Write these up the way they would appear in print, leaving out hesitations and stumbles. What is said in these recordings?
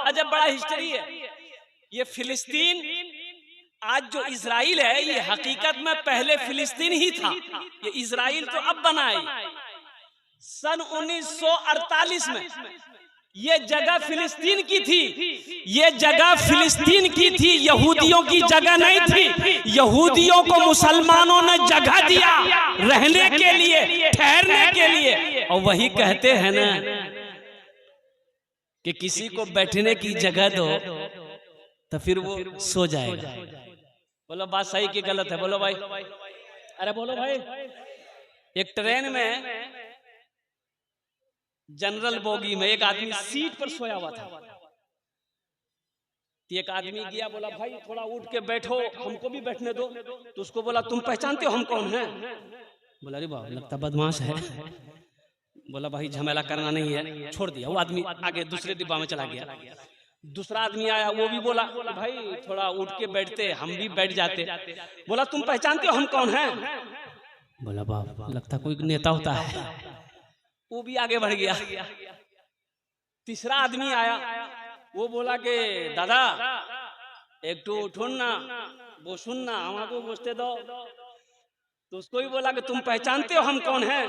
अजब बड़ा हिस्ट्री है। ये फिलिस्तीन आज जो इजराइल है, ये हकीकत में पहले फिलिस्तीन ही था। ये इजराइल तो अब बना है। सन 1948 में ये जगह फिलिस्तीन की थी। ये जगह फिलिस्तीन की थी, यहूदियों की जगह नहीं थी। यहूदियों को मुसलमानों ने जगह दिया रहने के लिए, ठहरने के लिए। और वही कहते हैं ना कि किसी को बैठने की जगह दो तो फिर वो सो जाएगा। बोलो बात सही कि गलत है? बोलो भाई, अरे बोलो भाई। एक ट्रेन में जनरल बोगी में एक आदमी सीट पर सोया हुआ था। एक आदमी गया, बोला भाई थोड़ा उठ के बैठो, हमको भी बैठने दो। तो उसको बोला तुम पहचानते हो हम कौन हैं? बोला अरे बाबा लगता बदमाश है। बोला भाई झमेला करना नहीं है, छोड़ दिया। वो आदमी आगे दूसरे डिब्बा में चला गया। दूसरा आदमी आया, वो भी बोला भाई थोड़ा उठ के बैठते, हम भी बैठ जाते। बोला तुम पहचानते हो हम कौन हैं? बोला बाबा लगता कोई नेता होता है। वो भी आगे बढ़ गया। तीसरा आदमी आया, वो बोला कि दादा एक तो उठुन ना, वो सुनना हमको बसते दो। तो उसको भी बोला कि तुम पहचानते हो हम कौन हैं?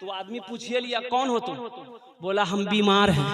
तो आदमी पूछिए लिया कौन हो तुम? बोला हम बीमार हैं।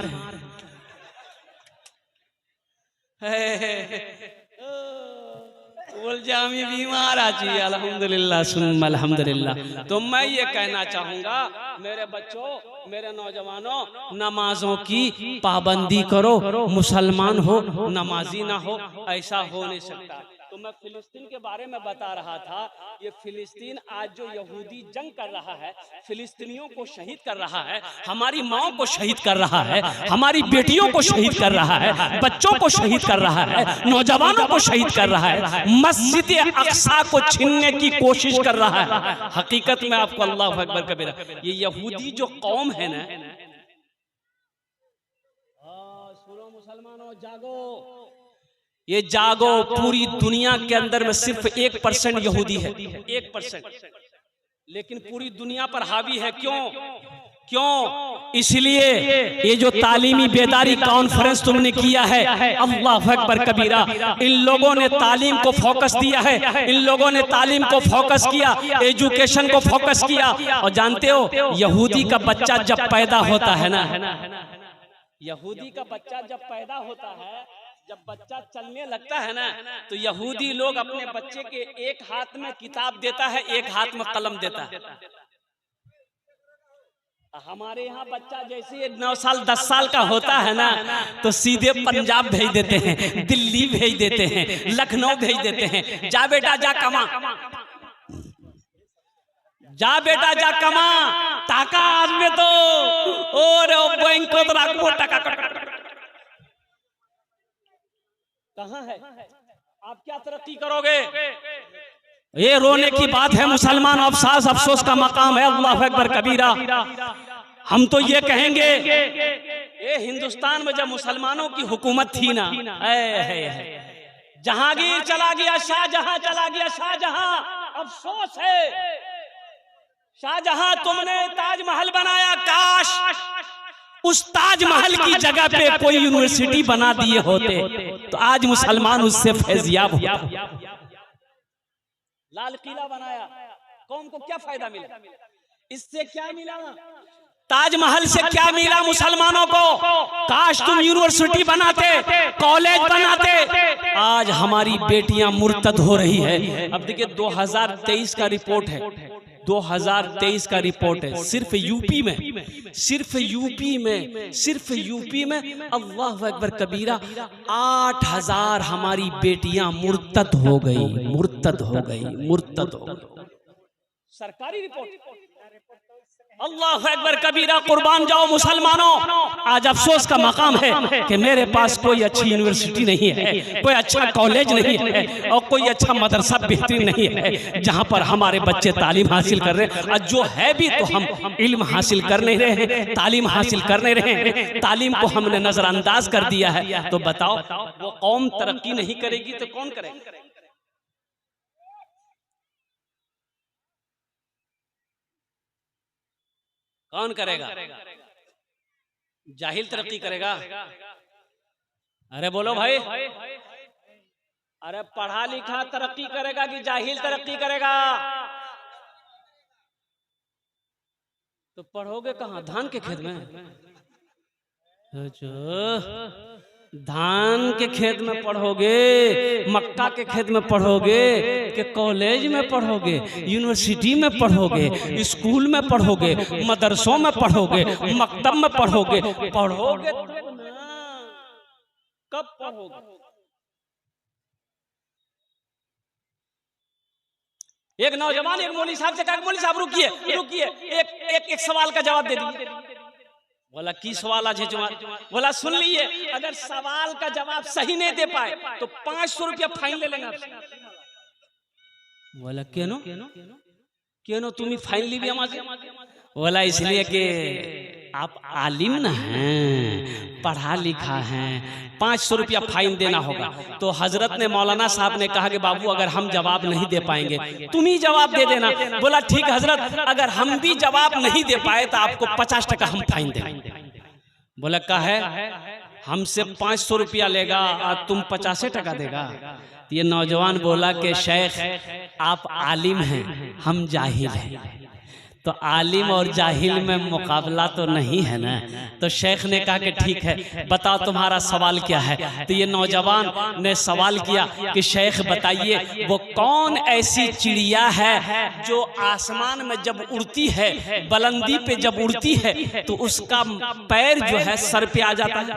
बोल जा हम बीमार आजी अल्हम्दुलिल्लाह सुम्मा अल्हम्दुलिल्लाह। तो मैं ये कहना चाहूंगा मेरे बच्चों, मेरे नौजवानों, नमाजों की पाबंदी करो। मुसलमान हो नमाजी ना हो, ऐसा हो नहीं सकता। तो मैं फिलिस्तीन के बारे में बता रहा था। ये फिलिस्तीन आज जो यहूदी जंग कर रहा है, फिलिस्तीनियों को शहीद कर रहा है, हमारी माओ को शहीद कर रहा है, हमारी बेटियों को शहीद कर रहा है, बच्चों को शहीद कर रहा है, नौजवानों को शहीद कर रहा है, मस्जिद अक्सा को छीनने की कोशिश कर रहा है। हकीकत में आपको अल्लाह अकबर कबीरा, ये यहूदी जो कौम है ना, सुनो मुसलमानों जागो, ये जागो। पूरी दुनिया के अंदर में सिर्फ 1% यहूदी है, 1%, लेकिन पूरी दुनिया पर हावी है। क्यों? इसलिए ये जो तालीमी बेदारी कॉन्फ्रेंस तुमने किया है, अल्लाह अकबर कबीरा, इन लोगों ने तालीम को फोकस दिया है, इन लोगों ने तालीम को फोकस किया, एजुकेशन को फोकस किया। और जानते हो यहूदी का बच्चा जब पैदा होता है ना, यहूदी का बच्चा जब पैदा होता है, जब बच्चा चलने लगता है ना, तो यहूदी लोग अपने बच्चे के एक हाथ में किताब देता है, एक हाथ में कलम देता है। हमारे यहाँ बच्चा जैसे 9 साल 10 साल का होता है ना, तो सीधे पंजाब भेज देते हैं, दिल्ली भेज देते हैं, लखनऊ भेज देते हैं। जा बेटा जा कमा, जा बेटा जा कमा, टाका आज में तो और बैंक को तो रखो टाका कहाँ है? आप क्या तरक्की करोगे? ये रोने की बात है मुसलमान, अफसास अफसोस का मकाम है। अल्लाह अकबर कबीरा। हम तो ये कहेंगे, ये हिंदुस्तान में जब मुसलमानों की हुकूमत थी ना, जहांगीर चला गया, शाहजहां चला गया, शाहजहां, अफसोस है शाहजहां तुमने ताजमहल बनाया, काश उस ताजमहल की जगह पे कोई यूनिवर्सिटी बना दिए होते तो आज मुसलमान उससे फैजियाब होता। लाल किला बनाया, कौम को क्या फायदा मिला? इससे क्या मिला? ताजमहल से क्या मिला मुसलमानों को? काश तुम यूनिवर्सिटी बनाते, कॉलेज बनाते। आज हमारी बेटियां मुर्तद हो रही है। अब देखिए 2023 का रिपोर्ट है, 2023 का रिपोर्ट है, सिर्फ यूपी में अल्लाह अकबर कबीरा 8000 हमारी बेटियां मुर्तद हो गई। सरकारी रिपोर्ट। अल्लाह अकबर कबीरा, कुर्बान जाओ मुसलमानों। आज अफसोस का मकाम है कि मेरे पास कोई अच्छी यूनिवर्सिटी नहीं है, कोई अच्छा कॉलेज नहीं है, और कोई अच्छा मदरसा बेहतरीन नहीं है जहां पर हमारे बच्चे तालीम हासिल कर रहे हैं। और जो है भी तो हम इल्म हासिल कर नहीं रहे हैं, तालीम हासिल कर नहीं रहे हैं, तालीम को हमने नजरअंदाज कर दिया है। तो बताओ वो कौम तरक्की नहीं करेगी तो कौन करेगा? कौन करेगा? जाहिल तरक्की करेगा? अरे बोलो भाई, अरे पढ़ा लिखा तरक्की करेगा कि जाहिल तरक्की करेगा? तो पढ़ोगे कहाँ? धान के खेत में? धान के खेत में पढ़ोगे, मक्का के खेत में पढ़ोगे, कि कॉलेज में पढ़ोगे, यूनिवर्सिटी में पढ़ोगे, स्कूल में पढ़ोगे, मदरसों में पढ़ोगे, मकतब में पढ़ोगे? पढ़ोगे तो ना, कब पढ़ोगे? एक नौजवान एक मौलवी साहब से कहा, मौलवी साहब रुकिए रुकिए, एक सवाल का जवाब दे दीजिए। बोला की सवाल आज है? बोला सुन लीजिए, अगर सवाल का जवाब सही नहीं दे पाए तो 500 रुपया फाइन ले लेंगे आपसे। बोला क्यों क्यों तुम्हें फाइन ली भी हमारे? बोला इसलिए कि आप आलिम ना हैं, पढ़ा लिखा हैं, 500 रुपया फाइन देना होगा। तो हजरत ने, मौलाना साहब ने कहा कि बाबू अगर हम जवाब नहीं दे पाएंगे तुम ही जवाब दे देना। बोला ठीक हजरत, अगर हम भी जवाब नहीं दे पाए तो आपको 50 टका हम फाइन देंगे। बोला का है, हमसे 500 रुपया लेगा और तुम 50 टका देगा? ये नौजवान बोला कि शेख आप आलिम हैं, हम जाहिल हैं, तो आलिम और जाहिल में मुकाबला तो नहीं है ना। तो शेख ने कहा कि ठीक है, बताओ तुम्हारा सवाल क्या है? तो ये नौजवान ने सवाल किया कि शेख बताइए वो कौन ऐसी चिड़िया है जो आसमान में जब उड़ती है, बुलंदी पे जब उड़ती है तो उसका पैर जो है सर पे आ जाता है।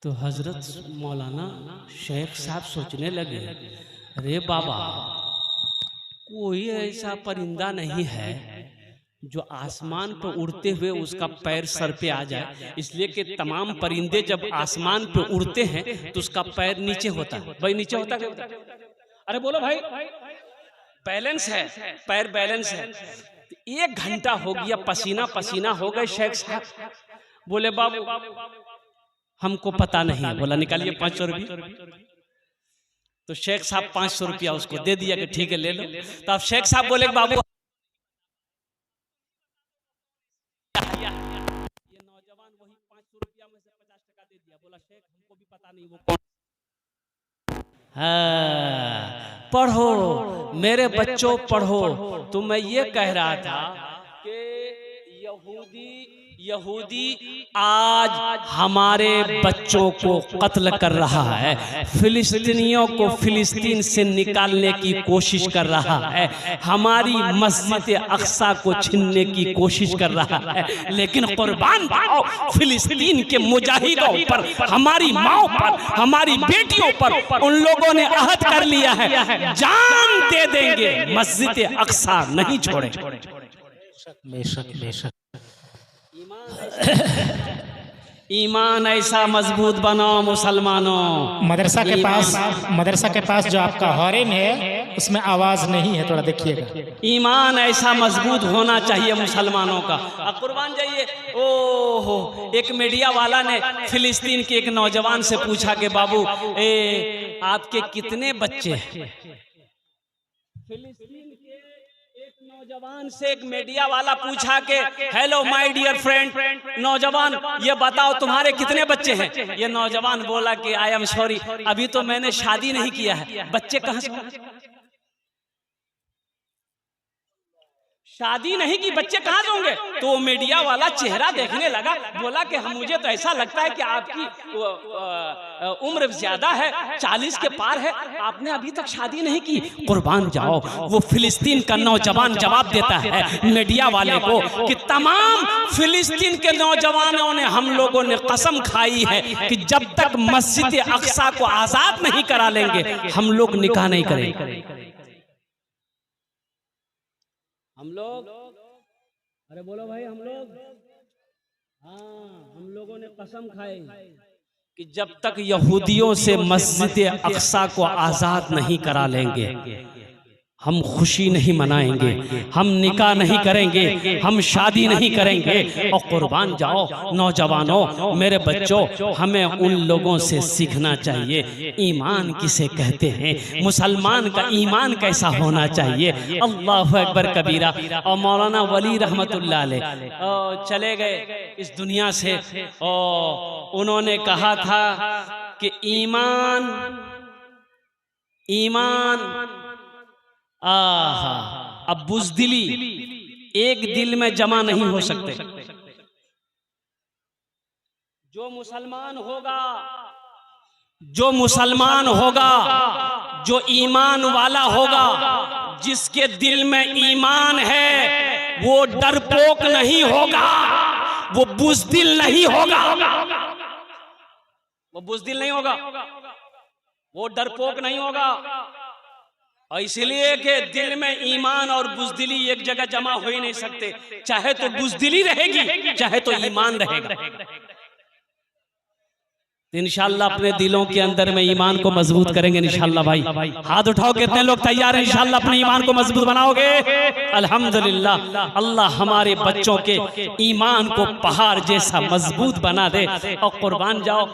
तो हजरत मौलाना शेख साहब सोचने लगे, अरे बाबा कोई ऐसा परिंदा नहीं है जो आसमान पर उड़ते हुए उसका पैर सर पे आ जाए, इसलिए कि तमाम परिंदे जब आसमान पे उड़ते हैं तो उसका पैर नीचे होता है। भाई नीचे होता है? अरे बोलो भाई, बैलेंस है, पैर बैलेंस है। 1 घंटा हो गया, पसीना पसीना हो गए शेख साहब। बोले बाबू हमको पता नहीं। बोला निकालिए 500 रुपये। तो शेख साहब 500 रुपया उसको दे दिया कि ठीक है ले लो। तो अब शेख साहब बोले बाबू, ये नौजवान वही 500 रुपया में से 50 टका दे दिया। बोला शेख हमको भी पता नहीं वो कौन। हाँ पढ़ो मेरे बच्चों पढ़ो। तो मैं ये कह रहा था कि यहूदी आज हमारे बच्चों को कत्ल कर रहा है, फिलिस्तीनियों को फिलिस्तीन से निकालने की कोशिश कर रहा है, हमारी मस्जिद अक्सा को छीनने की कोशिश कर रहा है। लेकिन कुर्बान जाओ फिलिस्तीन के मुजाहिदों पर, हमारी माओ पर, हमारी बेटियों पर उन लोगों ने अहद कर लिया है, जान दे देंगे, मस्जिद अक्सा नहीं छोड़ेंगे। बेशक बेशक। ईमान ऐसा मजबूत बनाओ मुसलमानों। मदरसा के पास जो आपका हॉरेम है उसमें आवाज नहीं है, थोड़ा देखिएगा। ईमान ऐसा मजबूत होना चाहिए मुसलमानों का। अब कुर्बान जाइए, ओहो एक मीडिया वाला ने फिलिस्तीन के एक नौजवान से पूछा कि बाबू आपके कितने बच्चे हैं? फिलिस्तीन के एक नौजवान से एक मीडिया वाला पूछा कि हेलो माय डियर फ्रेंड, नौजवान ये बताओ तुम्हारे कितने बच्चे हैं? ये नौजवान बोला कि आई एम सॉरी, अभी तो मैंने शादी नहीं किया है, बच्चे कहां से? शादी नहीं की, बच्चे कहां से होंगे? तो मीडिया वाला चेहरा देखने लगा, बोला कि मुझे तो ऐसा लगता है कि आपकी उम्र ज्यादा है, 40 के पार है, आपने अभी तक शादी नहीं की। कुर्बान जाओ वो फिलिस्तीन का नौजवान जवाब देता है मीडिया वाले को कि तमाम फिलिस्तीन के नौजवानों ने, हम लोगों ने कसम खाई है कि जब तक मस्जिद अक्सा को आजाद नहीं करा लेंगे हम लोग निकाह नहीं करेंगे। हम लोग, अरे बोलो भाई, हम लोग, हाँ हम लोगों ने कसम खाई कि जब तक यहूदियों से मस्जिद अक्सा को आजाद नहीं करा लेंगे हम खुशी नहीं मनाएंगे, हम निकाह नहीं करेंगे, हम शादी नहीं करेंगे। और कुर्बान जाओ नौजवानों, मेरे बच्चों, हमें उन लोगों से सीखना चाहिए ईमान किसे कहते हैं, मुसलमान का ईमान कैसा होना चाहिए। अल्लाहु अकबर कबीरा। और मौलाना वली रहमतुल्लाह अलैह चले गए इस दुनिया से, और उन्होंने कहा था कि ईमान अब बुज़दिली एक दिल में जमा नहीं हो सकते। जो मुसलमान होगा, जो ईमान वाला होगा, जिसके दिल में ईमान है, वो डरपोक नहीं होगा, वो बुज़दिल नहीं होगा, वो डरपोक नहीं होगा। और इसलिए कि दिल में ईमान और बुज़दिली एक जगह जमा हो ही नहीं सकते। चाहे तो बुज़दिली रहेगी, चाहे तो ईमान रहेगा। इंशाअल्लाह अपने दिलों के अंदर में ईमान को मजबूत करेंगे इंशाअल्लाह। भाई हाथ उठाओ, कितने लोग तैयार हैं इंशाअल्लाह अपने ईमान को मजबूत बनाओगे? अल्हम्दुलिल्लाह। अल्लाह हमारे बच्चों के ईमान को पहाड़ जैसा मजबूत बना दे। और कुर्बान जाओ,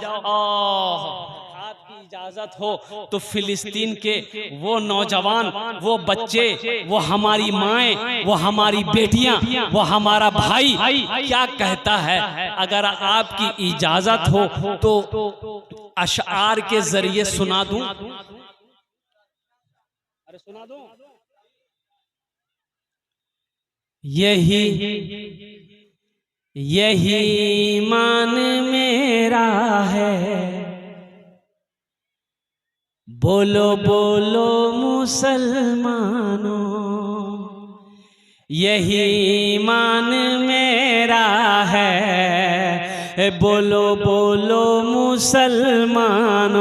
इजाजत हो तो फिलिस्तीन के वो नौजवान, वो बच्चे, वो हमारी माएँ, वो हमारी बेटियां, वो हमारा भाई क्या कहता है, अगर आपकी इजाजत हो तो अशआर के जरिए सुना दूं। अरे सुना दूं। यही ईमान मेरा है, बोलो बोलो मुसलमानों, यही ईमान मेरा है, बोलो बोलो मुसलमानों,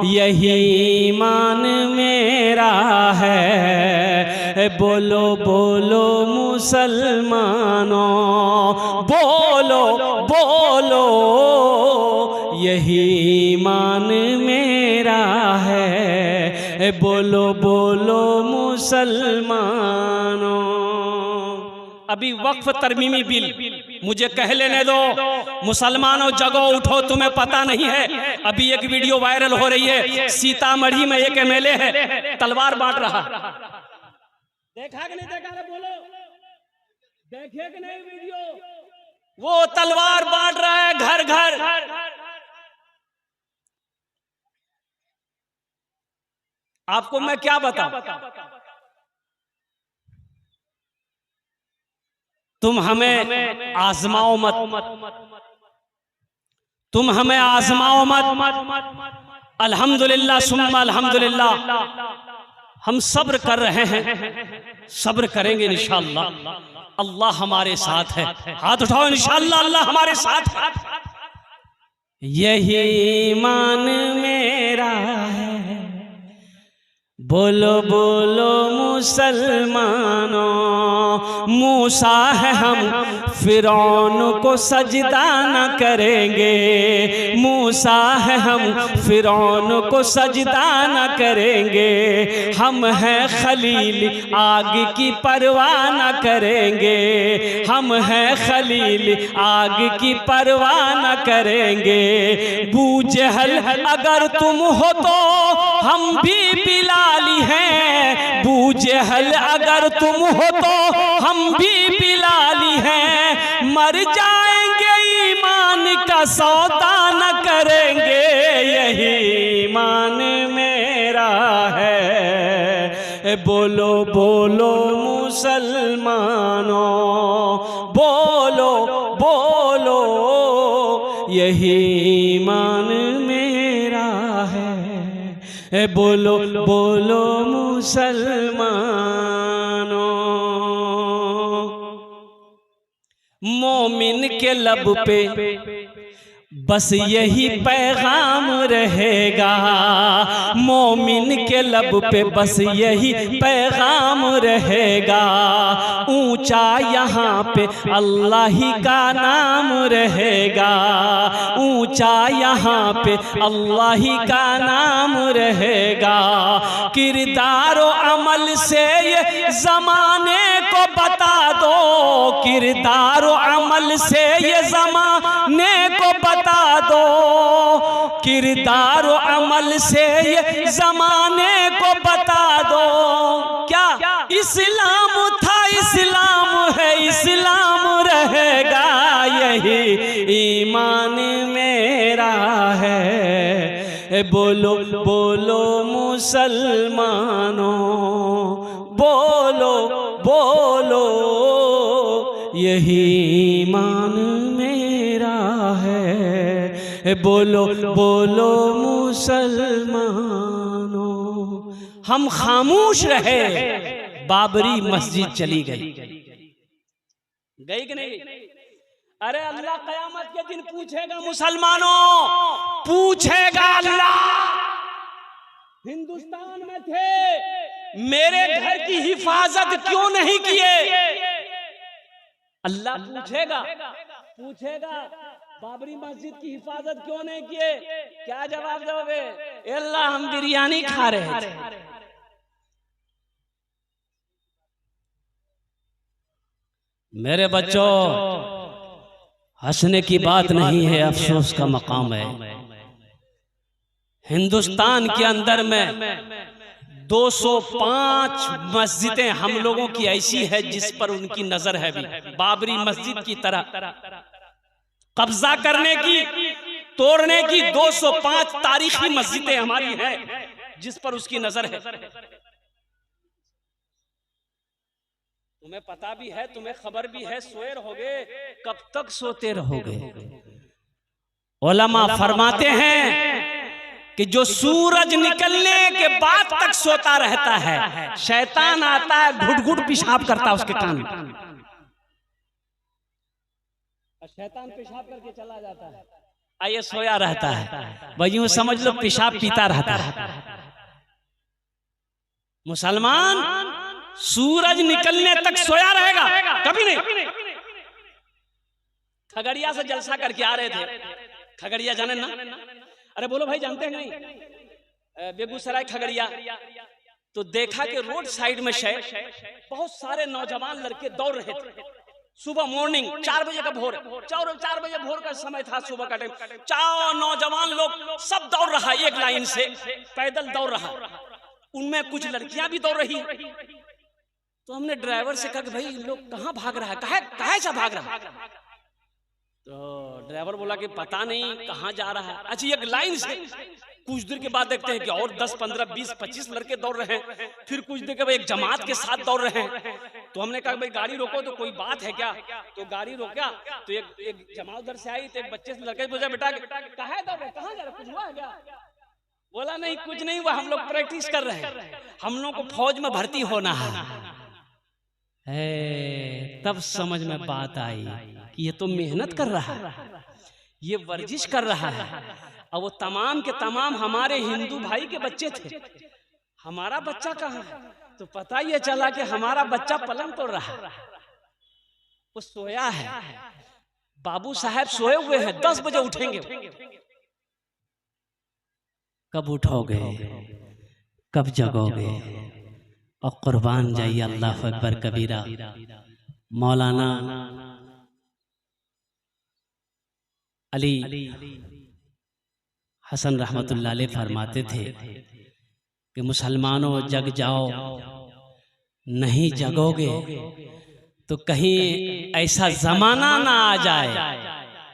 यही ईमान मेरा है, बोलो बोलो मुसलमानों, बोलो बोलो यही ईमान मेरा है, बोलो बोलो मुसलमानों। अभी वक्फ तरमीमी बिल मुझे कह लेने दो। मुसलमानों जगो उठो, तुम्हें पता नहीं है, अभी एक वीडियो वायरल हो रही है, सीतामढ़ी में एक एमएलए है तलवार बांट रहा। देखा कि नहीं देखा? बोलो, देखे कि नहीं वीडियो? वो तलवार बांट रहा है घर घर। आपको मैं क्या बताऊं? तुम हमें आजमाओ मत, तुम हमें आजमाओ मत। अल्हम्दुलिल्लाह सुम्मा अल्हम्दुलिल्लाह, हम सब्र कर रहे हैं, सब्र करेंगे इंशाअल्लाह। अल्लाह हमारे साथ है। हाथ उठाओ, इंशाअल्लाह अल्लाह हमारे साथ है। यही ईमान मेरा है, बोलो बोलो मुसलमानों, मूसा है हम फिरौन को सजदा न करेंगे, मूसा है हम फिरौन को सजदा न करेंगे, हम हैं खलील आग की परवाह न करेंगे, हम हैं खलील आग की परवाह न करेंगे। बूजहल अगर तुम हो तो हम भी बिलाली हैं, बूजहल अगर तुम हो तो हम भी बिलाली हैं, मर जाएंगे ईमान का सौदा न करेंगे, यही ईमान मेरा है, बोलो बोलो मुसलमानों, बोलो बोलो यही ईमान मेरा है, बोलो बोलो मुसलमानों। मोमिन के लब पे बस यही पैगाम रहेगा मोमिन के लब पे, बस यही पैगाम रहेगा। ऊंचा यहाँ पे अल्लाह ही का नाम रहेगा, ऊंचा यहाँ पे अल्लाह ही का नाम रहेगा। किरदार और अमल से ये ज़माने को बता दो, किरदार और अमल से ये ज़माने को बता दो, किरदार और अमल से ये ज़माने को बता दो। क्या इस्लाम था, इस्लाम है, इस्लाम रहेगा, यही ईमान मेरा है। बोलो बोलो मुसलमानों, बोलो बोलो यही ईमान मेरा है। बोलो बोलो मुसलमानों। हम खामोश रहे, बाबरी मस्जिद चली गई, गई कि नहीं? अरे अल्लाह कयामत के दिन पूछेगा मुसलमानों, पूछेगा अल्लाह, हिंदुस्तान में थे, मेरे घर की हिफाजत क्यों नहीं किए? अल्लाह पूछेगा, पूछेगा बाबरी मस्जिद की हिफाजत क्यों नहीं किए? क्या जवाब दोगे? अल्लाह हम बिरयानी खा रहे थे। मेरे बच्चों, हंसने की बात नहीं है, अफसोस का मकाम है। हिंदुस्तान के अंदर में 205 मस्जिदें हम लोगों की ऐसी है जिस पर उनकी नजर है भी, बाबरी मस्जिद की तरह कब्जा करने की, तोड़ने की 205 तारीखी मस्जिदें हमारी हैं जिस पर उसकी नजर है। तुम्हें पता भी है, तुम्हें खबर भी है, सोए रहोगे, कब तक सोते रहोगे? उलमा फरमाते हैं कि जो सूरज निकलने के बाद तक सोता रहता है, शैतान आता है, घुट घुट पेशाब करता है उसके कान में, शैतान पेशाब करके चला जाता है, आइए सोया रहता है। भाई यूं समझ लो पेशाब पीता रहता है। मुसलमान सूरज निकलने तक सोया रहेगा? कभी नहीं। खगड़िया से जलसा करके आ रहे थे, खगड़िया जाने ना? अरे बोलो भाई, जानते हैं नहीं? बेगूसराय खगड़िया। तो देखा कि रोड साइड में बहुत सारे नौजवान लड़के दौड़ रहे थे। सुबह मॉर्निंग 4 बजे का भोर, 4 बजे भोर का समय था, सुबह का टाइम। 4 नौजवान लोग सब दौड़ रहा, एक लाइन से पैदल दौड़ रहा, उनमें कुछ लड़कियां भी दौड़ रही। तो हमने ड्राइवर से कहा कि भाई इन लोग कहाँ भाग रहा है, कहाँ से भाग रहा है? तो ड्राइवर बोला कि पता नहीं कहाँ जा रहा है। अच्छा, एक लाइन से। कुछ देर के बाद देखते हैं कि और 10, 15, 20, 25 लड़के दौड़ रहे हैं। फिर कुछ देर के बाद एक जमात के साथ दौड़ रहे हैं। तो हमने कहा भाई गाड़ी रोको, तो कोई बात है क्या? तो गाड़ी रोका, तो एक जमात उधर से आई, तो एक बच्चे से लड़के पूछा, बेटा कहाँ दौड़ रहे, कहाँ जा रहे, कुछ हुआ है क्या? बोला नहीं, कुछ नहीं हुआ, हम लोग प्रैक्टिस कर रहे हैं, हम लोग को फौज में भर्ती होना है। तब समझ में बात आई कि ये तो मेहनत कर रहा है, ये वर्जिश कर रहा है। और वो तमाम के तमाम हमारे हिंदू भाई के बच्चे थे। हमारा बच्चा कहाँ है? तो पता ये चला कि हमारा बच्चा पलंग तोड़ रहा है, वो सोया है। बाबू साहब सोए हुए हैं, 10 बजे उठेंगे। कब उठोगे, कब जगोगे? और कुर्बान जाइए, अल्लाह अकबर कबीरा। मौलाना अली हसन रहमतुल्लाह अलैह फरमाते थे कि मुसलमानों जग जाओ, नहीं जगोगे तो कहीं ऐसा जमाना ना आ जाए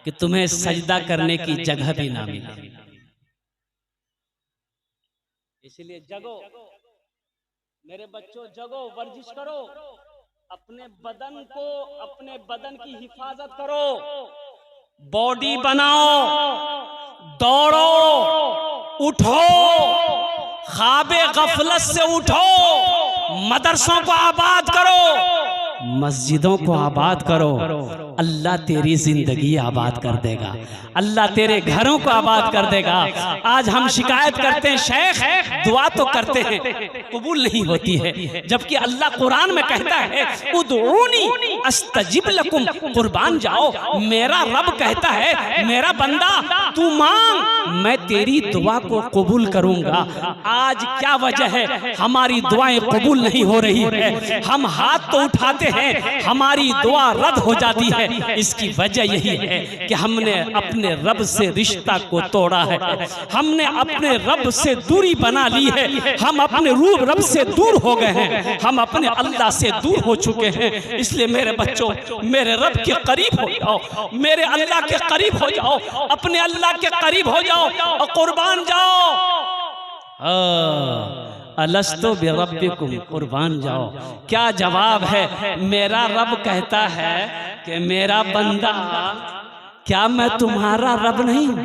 कि तुम्हें सजदा करने की जगह भी ना मिले। इसलिए जगो मेरे बच्चों, जगो, वर्जिश करो, अपने बदन को, अपने बदन की हिफाजत करो, बॉडी बनाओ, दौड़ो, उठो, ख्वाबे गफलत से उठो, मदरसों को आबाद करो, मस्जिदों को आबाद करो। अल्लाह तेरी जिंदगी आबाद कर देगा, अल्लाह तेरे घरों को आबाद कर देगा। आज हम शिकायत करते हैं शेख दुआ तो करते हैं कबूल नहीं होती है, जबकि अल्लाह कुरान में कहता है उदऊनी अस्तजिब लकुम, कुर्बान जाओ। मेरा रब कहता है मेरा बंदा तू मांग, मैं तेरी दुआ को कबूल करूंगा। आज क्या वजह है हमारी दुआएं कबूल नहीं हो रही है? हम हाथ तो उठाते हैं, हमारी दुआ रद्द हो जाती है। इसकी वजह यही है कि हमने अपने रब से रिश्ता को तोड़ा है, हमने अपने रब से दूरी बना ली है, हम अपने रूप रब से दूर हो गए हैं, हम अपने अल्लाह से दूर हो चुके हैं। इसलिए मेरे बच्चों, मेरे रब के करीब हो जाओ, मेरे अल्लाह के करीब हो जाओ, अपने अल्लाह के करीब हो जाओ और कुर्बान जाओ। अलस्तो बिरब्बिकुम, कुर्बान जाओ। क्या जवाब है? मेरा रब कहता है कि मेरा बंदा, क्या मैं तुम्हारा रब नहीं हूं?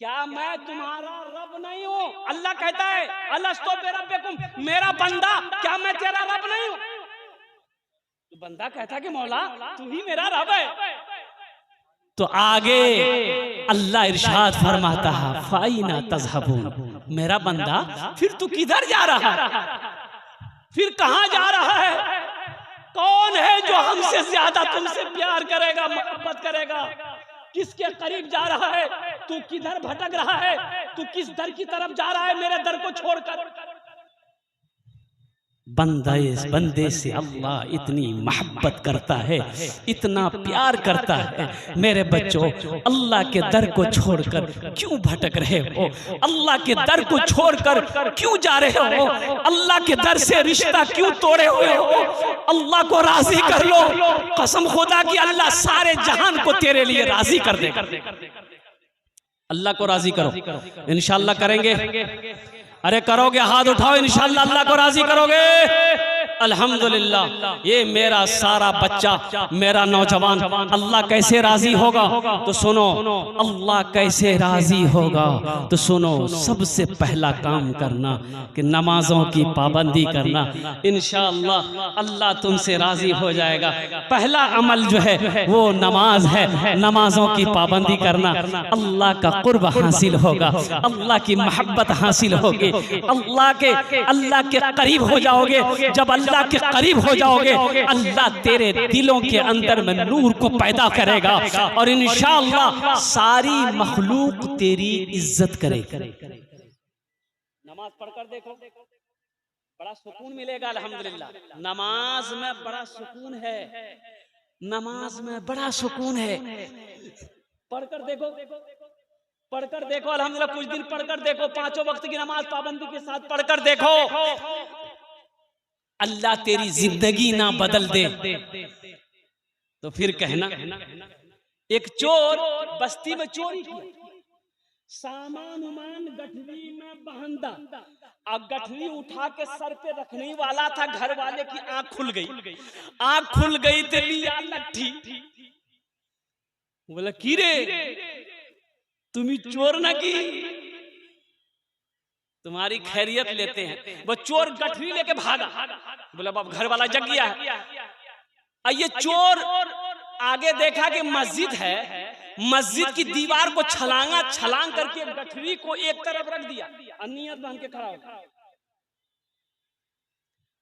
क्या मैं तुम्हारा रब नहीं हूं? अल्लाह कहता है अलस्तो बिरब्बिकुम, मेरा बंदा, क्या मैं तेरा रब नहीं हूं? तो बंदा कहता कि मौला तू ही मेरा रब है। तो आगे अल्लाह इरशाद फरमाता है फाइना तज़हबून, मेरा बंदा फिर तू किधर जा रहा है? फिर कहां जा रहा है? कौन है जो हमसे ज्यादा तुमसे प्यार करेगा, मोहब्बत करेगा? किसके करीब जा रहा है? तू किधर भटक रहा है? तू किस दर की तरफ जा रहा है मेरे दर को छोड़कर? बंदे से अल्लाह इतनी मोहब्बत करता है, इतना प्यार करता है। मेरे बच्चों, अल्लाह के दर को छोड़कर क्यों भटक रहे हो? अल्लाह के दर को छोड़कर क्यों जा रहे हो? अल्लाह के दर से रिश्ता क्यों तोड़े हुए हो? अल्लाह को राजी कर लो। कसम खुदा की अल्लाह सारे जहान को तेरे लिए राजी कर देगा। अल्लाह को राजी करो, इंशाअल्लाह करेंगे। अरे करोगे? हाथ उठाओ, इंशाअल्लाह अल्लाह को राजी करोगे। अल्हम्दुलिल्लाह, ये मेरा सारा बच्चा, मेरा नौजवान अल्लाह कैसे राजी होगा? तो सुनो, अल्लाह कैसे राजी होगा तो सुनो, सबसे पहला काम करना कि नमाजों की पाबंदी करना। इंशाअल्लाह अल्लाह तुमसे राजी हो जाएगा। पहला अमल जो है वो नमाज है, नमाजों की पाबंदी करना। अल्लाह का कुर्ब हासिल होगा, अल्लाह की मोहब्बत हासिल होगी, अल्लाह के करीब हो जाओगे। जब अल्लाह के करीब हो जाओगे, अल्लाह तेरे दिलों के अंदर में नूर को पैदा करेगा और इंशाअल्लाह सारी मखलूक तेरी इज्जत करेगी। नमाज पढ़कर देखो, बड़ा सुकून मिलेगा। अल्हम्दुलिल्लाह, नमाज में बड़ा सुकून है, नमाज में बड़ा सुकून है। पढ़कर देखो, पढ़कर देखो। अल्हम्दुलिल्लाह, कुछ दिन पढ़कर देखो, 5 वक्त की नमाज पाबंदी के साथ पढ़कर देखो। अल्लाह तेरी जिंदगी ना बदल दे तो फिर कहना। एक चोर बस्ती में चोरी किया, सामान उमान गठरी में बांधा, अब गठरी उठा के सर पे रखने वाला था, घर वाले की आंख खुल गई। आंख खुल गई तो लिया लट्ठी, बोला की रे तुम्ही चोर ना की, तुम्हारी खैरियत लेते हैं। वो चोर गठरी लेके भागा, बोला बाप घर वाला जग गया है। ये चोर आगे देखा कि मस्जिद है, मस्जिद की दीवार को छलांग करके गठरी को एक तरफ रख दिया, नियत बांध के खड़ा हो।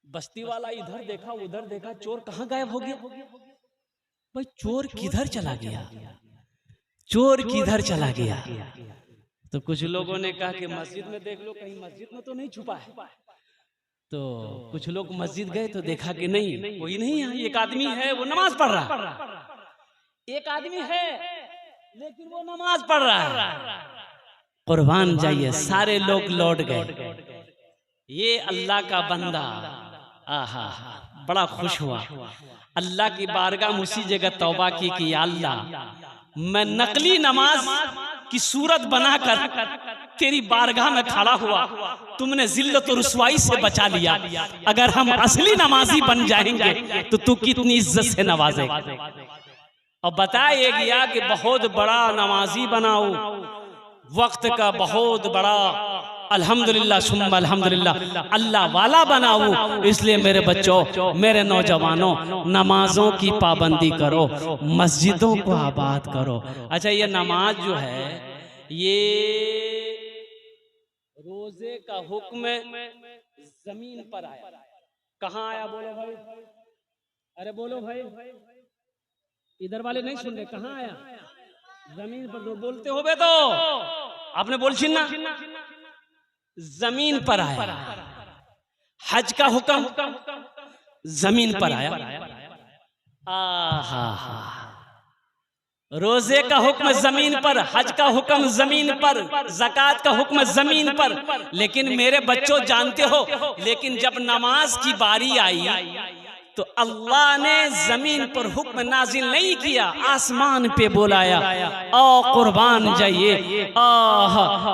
बस्ती वाला इधर देखा उधर देखा, चोर कहाँ गायब हो गया? भाई चोर किधर चला गया? चोर किधर चला गया? तो कुछ लोगों ने कहा कि मस्जिद में देख लो, कहीं मस्जिद में तो नहीं छुपा है। तो कुछ लोग मस्जिद गए तो देखा कि नहीं, कोई नहीं है। एक आदमी है वो नमाज पढ़ रहा, एक आदमी है लेकिन वो नमाज पढ़ रहा है। कुर्बान जाइए, सारे लोग लौट गए। ये अल्लाह का बंदा आहा बड़ा खुश हुआ, अल्लाह की बारगाह में उसी जगह तौबा की कि या अल्लाह, मैं नकली नमाज की सूरत बनाकर तेरी बारगाह में खड़ा हुआ, तुमने जिल्लत और रुसवाई से बचा लिया। अगर हम असली नमाजी बन जाएंगे तो तू कितनी इज्जत से नवाजेगा। और बताया गया कि बहुत बड़ा नमाजी बनाओ, वक्त का बहुत बड़ा अल्हम्दुलिल्लाह सुम्मा अल्हम्दुलिल्लाह अल्लाह वाला बनाऊं। इसलिए मेरे बच्चों, मेरे नौजवानों, नमाजों की पाबंदी करो, मस्जिदों को आबाद करो। अच्छा, ये नमाज जो है, ये रोजे का हुक्म जमीन पर आया। कहाँ आया बोलो भाई? अरे बोलो भाई, इधर वाले नहीं सुन रहे। कहाँ आया? जमीन पर। बोलते हो बे तो आपने बोल छिन्ना, जमीन पर आया। हज का हुक्म जमीन पर आया। आहा, रोजे का हुक्म जमीन पर, हज का हुक्म जमीन पर, ज़कात का हुक्म जमीन पर। लेकिन मेरे बच्चों जानते हो, लेकिन जब नमाज की बारी आई तो अल्लाह ने जमीन पर हुक्म नाजिल नहीं किया, आसमान पे बुलाया, ओ कुर्बान जाइए।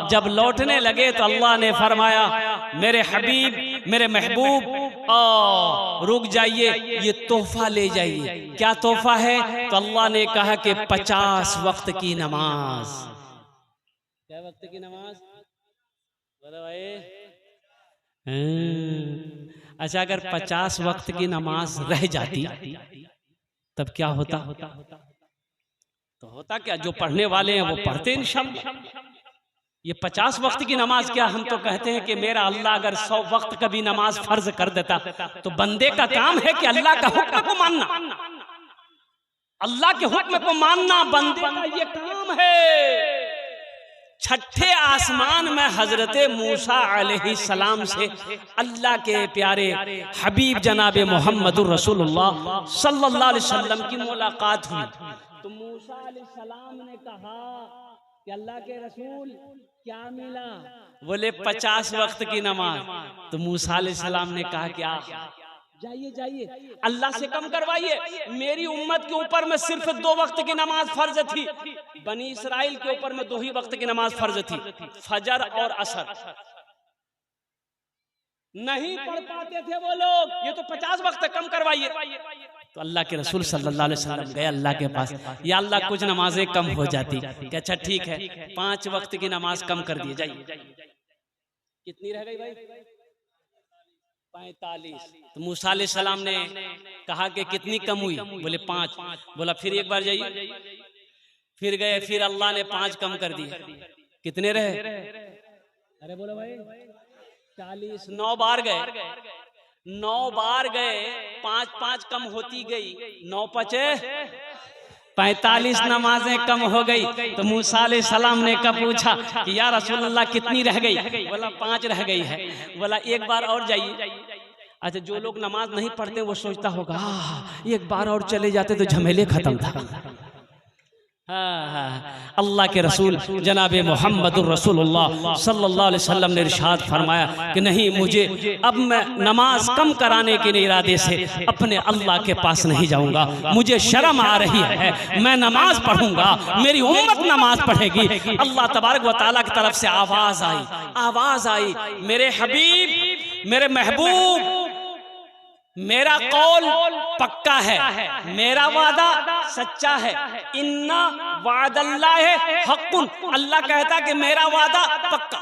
जब लौटने लगे तो अल्लाह ने फरमाया, मेरे हबीब, मेरे महबूब, रुक जाइए, ये तोहफा ले जाइए। क्या तोहफा है? तो अल्लाह ने कहा कि 50 वक्त की नमाज। क्या वक्त की नमाज? बोलो भाई। अच्छा, अगर 50 वक्त की नमाज रह जाती तब क्या होता? तो होता क्या, जो पढ़ने वाले हैं वो पढ़ते इंशाअल्लाह। ये 50 वक्त की नमाज क्या, हम तो कहते हैं कि मेरा अल्लाह अगर 100 वक्त कभी नमाज फर्ज कर देता तो बंदे का काम है कि अल्लाह का हुक्म को मानना। अल्लाह के हुक्म को मानना बंदे का ये काम है। छठे आसमान में हजरत मूसा अलैहिस्सलाम से अल्लाह के प्यारे हबीब जनाब मोहम्मदुर रसूलुल्लाह सल्लल्लाहु अलैहि वसल्लम की मुलाकात हुई। तो मूसा अलैहिस्सलाम ने कहा कि अल्लाह के रसूल क्या मिला? बोले 50 वक्त की नमाज। तो मूसा अलैहिस्सलाम ने कहा क्या, जाइए जाइए, अल्लाह से कम करवाइए। मेरी उम्मत के ऊपर में सिर्फ 2 वक्त की नमाज फर्ज थी, बनी इसराइल के ऊपर में 2 ही वक्त की नमाज फर्ज थी, फजर और असर। नहीं पढ़ पाते थे वो लोग, ये तो 50 वक्त कम करवाइए। तो अल्लाह के रसूल सल्लल्लाहु अलैहि वसल्लम गए अल्लाह के पास, या अल्लाह कुछ नमाजें कम हो जाती। कि अच्छा ठीक है, 5 वक्त की नमाज कम कर दिए, जाइए। कितनी रह गई भाई? 45। तो मूसा अलैहिस्सलाम ने कहा कि कितनी कम हुई? बोले 5। बोला फिर एक बार जाइए। फिर गए, फिर अल्लाह ने 5 कम कर दिए। कितने रहे? अरे बोलो भाई, 40। 9 बार गए, 9 बार गए, 5-5 कम होती गई, 9 पचे 45 नमाजें कम हो गई। तो मूसा अलैहिस्सलाम ने कब पूछा कि या रसूलल्लाह कितनी रह गई? बोला 5 रह गई है। बोला एक बार और जाइए। अच्छा, जो लोग नमाज नहीं पढ़ते वो सोचता होगा एक बार और चले जाते तो झमेले खत्म था। अल्लाह के रसूल जनाब मोहम्मदुर रसूलुल्लाह सल्लल्लाहु अलैहि वसल्लम ने इरशाद फरमाया कि नहीं, मुझे अब मैं नमाज कम कराने के इरादे से अपने अल्लाह के पास नहीं जाऊंगा। मुझे शर्म आ रही है, मैं नमाज पढ़ूंगा, मेरी उम्मत नमाज पढ़ेगी। अल्लाह तबारक व तआला की तरफ से आवाज आई, मेरे हबीब, मेरे महबूब, मेरा कौल पक्का है, मेरा वादा सच्चा है। इन्ना वादल्लाहि हक़्क़ुन, अल्लाह कहता कि मेरा वादा पक्का।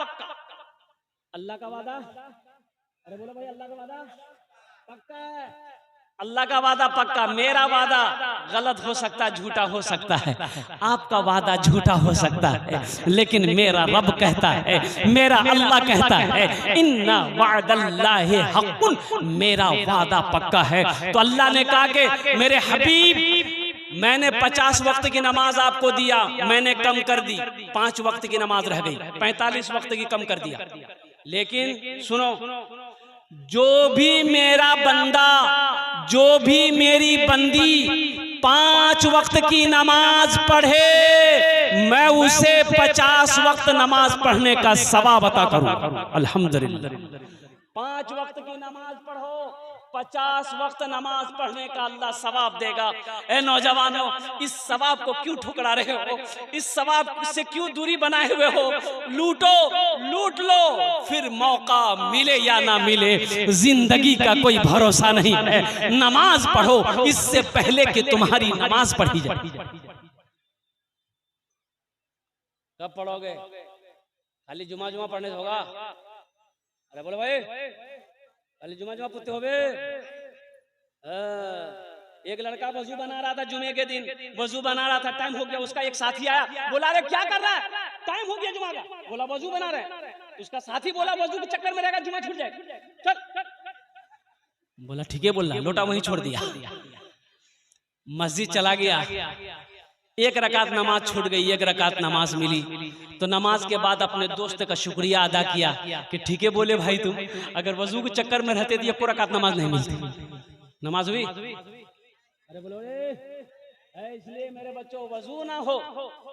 अल्लाह का वादा, अरे बोलो भाई, अल्लाह का वादा पक्का है। अल्लाह का वादा पक्का, मेरा वादा गलत हो सकता है, झूठा हो सकता है, आपका वादा झूठा हो सकता है, लेकिन मेरा रब कहता है, मेरा अल्लाह कहता है, इन्ना वादल्लाहि हक़्क़ुन, मेरा वादा पक्का है। तो अल्लाह ने कहा कि मेरे हबीब, मैंने 50 वक्त की नमाज आपको दिया, मैंने कम कर दी, 5 वक्त की नमाज रह गई, 45 वक्त की कम कर दिया। लेकिन सुनो, जो भी मेरा बंदा, जो भी मेरी बंदी 5 वक्त की नमाज पढ़े, मैं उसे 50 वक्त नमाज पढ़ने का सवाब अता करूं। अल्हम्दुलिल्लाह। 5 वक्त की नमाज पढ़ो, 50 वक्त नमाज पढ़ने का अल्लाह सवाब देगा। ए नौजवानों, इस सवाब को क्यों ठुकरा रहे हो? इस सवाब से क्यों दूरी बनाए हुए हो? लूटो, लूट लो, फिर मौका मिले या ना मिले, जिंदगी का कोई भरोसा नहीं है। नमाज पढ़ो इससे पहले कि तुम्हारी नमाज पढ़ी जाए। कब पढ़ोगे? खाली जुमा जुमा पढ़ने से होगा? अरे बोलो भाई, खाली जुमा जुमा पुत्ते होवे? एक लड़का वजू बना रहा था जुमे के दिन, वजू बना रहा था, टाइम हो गया, उसका एक साथी आया, बोला अरे क्या कर रहा है, टाइम हो गया जुमा का। बोला वजू बना रहे। उसका साथी बोला वजू के चक्कर में रहेगा जुमा छूट जाएगा, चल। बोला ठीक है, बोल रहा, लोटा वहीं छोड़ दिया, मस्जिद चला गया। एक रकात नमाज छूट गई, एक रकात नमाज मिली। तो नमाज के बाद अपने दोस्त का शुक्रिया अदा किया कि ठीक है बोले भाई, तुम अगर वजू के चक्कर में रहते तो एक रकात नमाज नहीं मिलती। नमाज हुई? अरे बोलो इसलिए मेरे बच्चों वजू ना हो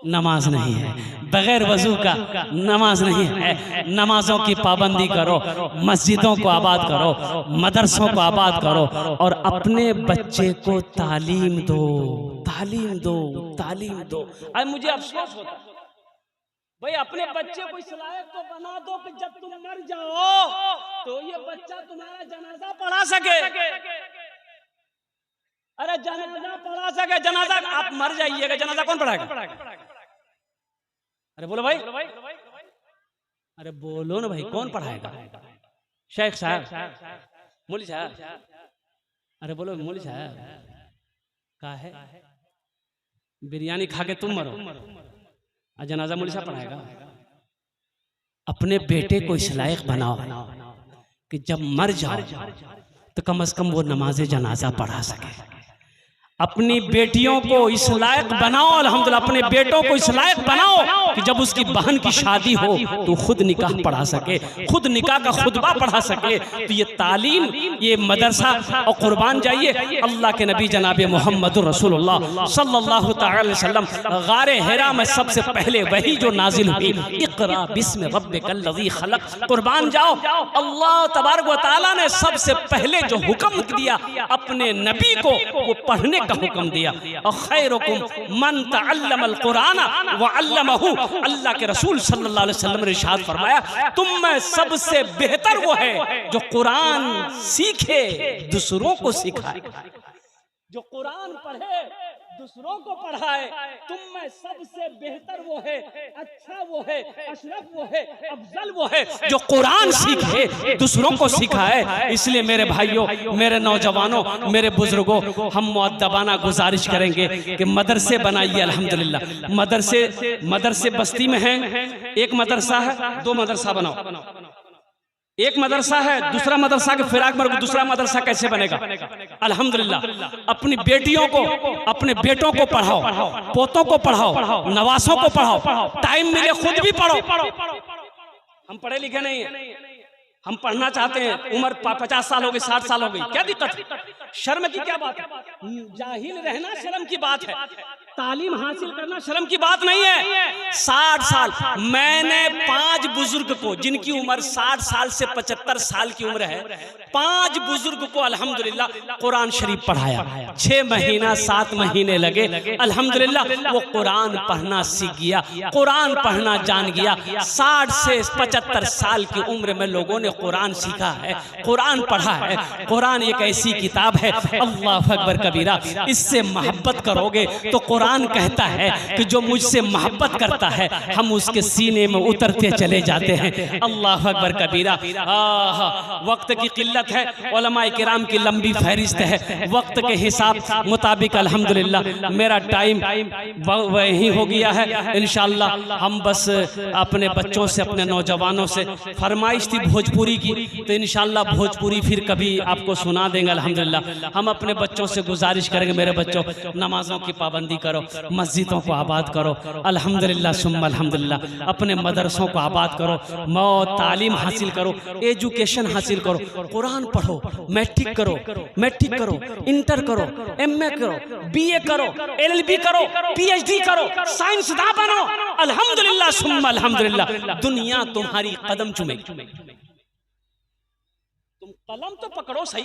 नमाज नहीं है, बगैर वजू का नमाज नहीं है। नमाजों की पाबंदी करो, मस्जिदों को आबाद करो, मदरसों को आबाद करो और अपने बच्चे को तालीम दो, तालीम दो, तालीम दो। अब मुझे अफसोस होता है भाई, अपने बच्चे को इस लायक तो बना दो कि जब तुम मर जाओ तो ये बच्चा तुम्हारा जनाजा पढ़ा सके। अरे जनाजा पढ़ा सके, जनाजा आप मर जाइएगा, जनाजा कौन पढ़ाएगा? अरे बोलो भाई, अरे बोलो ना भाई, कौन पढ़ाएगा? शेख साहब, मौलवी साहब, अरे बोलो मौलवी साहब, क्या है बिरयानी खा के तुम मरो, जनाजा मौलवी साहब पढ़ाएगा? अपने बेटे को इस लायक बनाओ कि जब मर जाओ तो कम से कम वो नमाज जनाजा पढ़ा सके। अपनी बेटियों को इस लायक बनाओ, अल्हम्दुलिल्लाह, अपने बेटों को इस लायक बनाओ कि जब उसकी बहन की शादी हो तो खुद निकाह पढ़ा सके, खुद निकाह का खुतबा पढ़ा सके। तो ये तालीम, ये मदरसा, और कुर्बान जाइए अल्लाह के नबी जनाब मोहम्मद रसूलुल्लाह सल्लल्लाहु तआला अलैहि वसल्लम गारे हिरा में सबसे पहले वही जो नाजिल हुई, इक़रा बिस्मि रब्बिकल लज़ी खलक़। कुर्बान जाओ, अल्लाह तबारक व तआला ने सबसे पहले जो हुक्म दिया अपने नबी को, वो पढ़ने का हुक्म दिया। और खैरुकुम मन तअल्लमल कुरान व अल्लमहु। अल्लाह के रसूल सल्लल्लाहु अलैहि वसल्लम ने इरशाद फरमाया, तुम में सबसे बेहतर वो है जो कुरान सीखे दूसरों को सिखाए, जो कुरान पढ़े दूसरों को पढ़ाए। तुम में सबसे बेहतर वो है, अच्छा वो है, अशरफ वो है, अफजल वो है जो कुरान सीखे दूसरों को सिखाए। इसलिए मेरे भाइयों, मेरे नौजवानों, मेरे बुजुर्गों, हम मुअद्दबाना गुजारिश करेंगे कि मदरसे बनाइए। अल्हम्दुलिल्लाह मदरसे बस्ती में हैं, एक मदरसा है, दो मदरसा बनाओ। एक मदरसा है, दूसरा मदरसा के फिराक में दूसरा मदरसा कैसे बनेगा? अल्हम्दुलिल्लाह अपनी बेटियों को, अपने बेटों को पढ़ाओ, पोतों को पढ़ाओ, नवासों को पढ़ाओ, टाइम मिले खुद भी पढ़ो। हम पढ़े लिखे नहीं है, हम पढ़ना चाहते हैं, उम्र 50 साल हो गई, 60 साल हो गई, क्या दिक्कत है? शर्म की क्या बात है? जाहिल रहना शर्म की बात है, तालीम हासिल करना शर्म की बात नहीं है। 60 साल मैंने 5 बुजुर्ग को, जिनकी उम्र 60 साल से 75 साल की उम्र है, 5 बुजुर्ग को अल्हम्दुलिल्लाह कुरान शरीफ पढ़ाया। 6 महीना 7 महीने लगे, अल्हम्दुलिल्लाह वो कुरान पढ़ना सीख गया, कुरान पढ़ना जान गया। 60 से 75 साल की उम्र में लोगों ने कुरान सीखा है, कुरान पढ़ा है। कुरान एक ऐसी किताब है, अल्लाह अकबर कबीरा, इससे मोहब्बत करोगे तो कुरान कहता है कि जो मुझसे मोहब्बत करता है हम उसके सीने में उतरते चले जाते हैं। अल्लाह अकबर कबीरा। वक्त की किल्लत है, उलमाए किराम की लंबी फहरिस्त है, वक्त के हिसाब मुताबिक अल्हम्दुलिल्लाह मेरा टाइम वही हो गया है। इंशाअल्लाह हम बस अपने बच्चों से, अपने नौजवानों से फरमाइश थी भोजपुरी की, तो इंशाअल्लाह भोजपुरी फिर कभी आपको सुना देंगे। अल्हम्दुलिल्लाह हम अपने बच्चों से गुजारिश करेंगे, मेरे बच्चों नमाजों की पाबंदी करो, मस्जिदों को आबाद करो, अल्हम्दुलिल्लाह सुम्मा अल्हम्दुलिल्लाह अपने मदरसों को आबाद करो, तालीम हासिल करो, एजुकेशन हासिल करो, कुरान पढ़ो, मैट्रिक करो, इंटर करो, एमए करो, बीए करो, एलएलबी करो, पीएचडी करो, साइंसदान बनो। अल्हम्दुलिल्लाह सुम्मा अल्हम्दुलिल्लाह दुनिया तुम्हारी कदम चूमेगी। तुम कलम तो पकड़ो, सही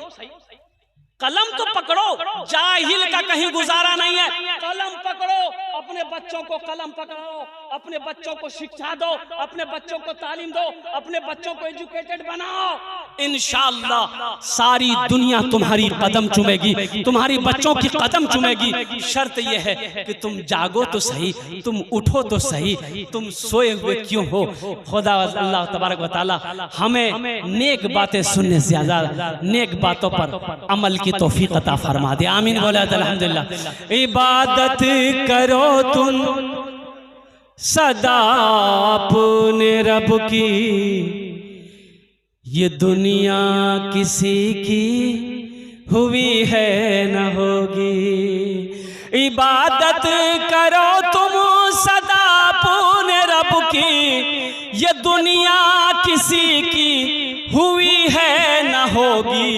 कलम तो पकड़ो, जाहिल का कहीं गुजारा नहीं है। कलम पकड़ो, अपने बच्चों को कलम पकड़ाओ, अपने बच्चों को शिक्षा दो, अपने बच्चों को तालीम दो, अपने बच्चों को एजुकेटेड बनाओ। इंशाअल्लाह सारी दुनिया तुम्हारी कदम चूमेगी, तुम्हारी बच्चों की कदम चूमेगी। शर्त यह है कि तुम जागो तो सही, तुम उठो तो सही, तुम सोए हुए क्यों हो। खुदा अल्लाह तबारक व तआला हमें नेक बातें सुनने से ज्यादा नेक बातों पर अमल की तौफीक अता फरमा दे। आमीन बोला अल्हम्दुलिल्लाह। इबादत करो तुम सदा अपने रब की, ये दुनिया किसी की हुई है न होगी। इबादत करो तुम सदा अपने रब की, ये दुनिया किसी की हुई है न होगी।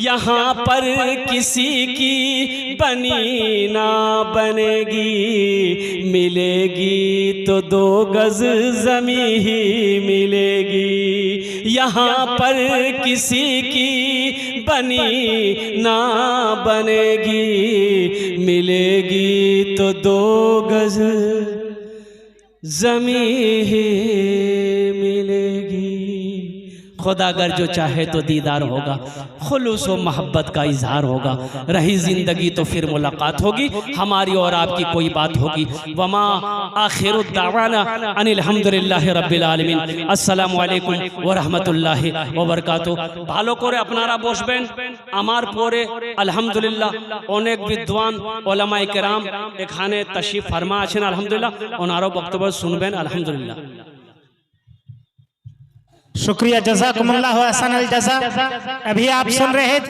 यहाँ पर किसी की बनी ना बनेगी, मिलेगी तो 2 गज ज़मीं ही मिलेगी। यहाँ पर किसी की बनी ना बनेगी, मिलेगी तो 2 गज ज़मीं ही मिलेगी। खुदा अगर जो चाहे तो दीदार होगा, खुलूस व मोहब्बत का इजहार होगा। रही ज़िंदगी तो फिर मुलाकात होगी, हमारी और आपकी कोई बात होगी। वमा आखिरु दावाना अनिल हम्दुलिल्लाहि रब्बिल आलमीन। अस्सलामु अलैकुम व रहमतुल्लाहि व बरकातुहू। ভালো করে আপনারা বসবেন। আমার পরে আলহামদুলিল্লাহ অনেক বিদ্বান ওলামায়ে কেরাম এখানে তশরিফ ফরমা আছেন। আলহামদুলিল্লাহ ওনারও বক্তব্য শুনবেন। আলহামদুলিল্লাহ। शुक्रिया, जज़ाकुमुल्लाह अहसन अल जज़ा। अभी आप सुन रहे थे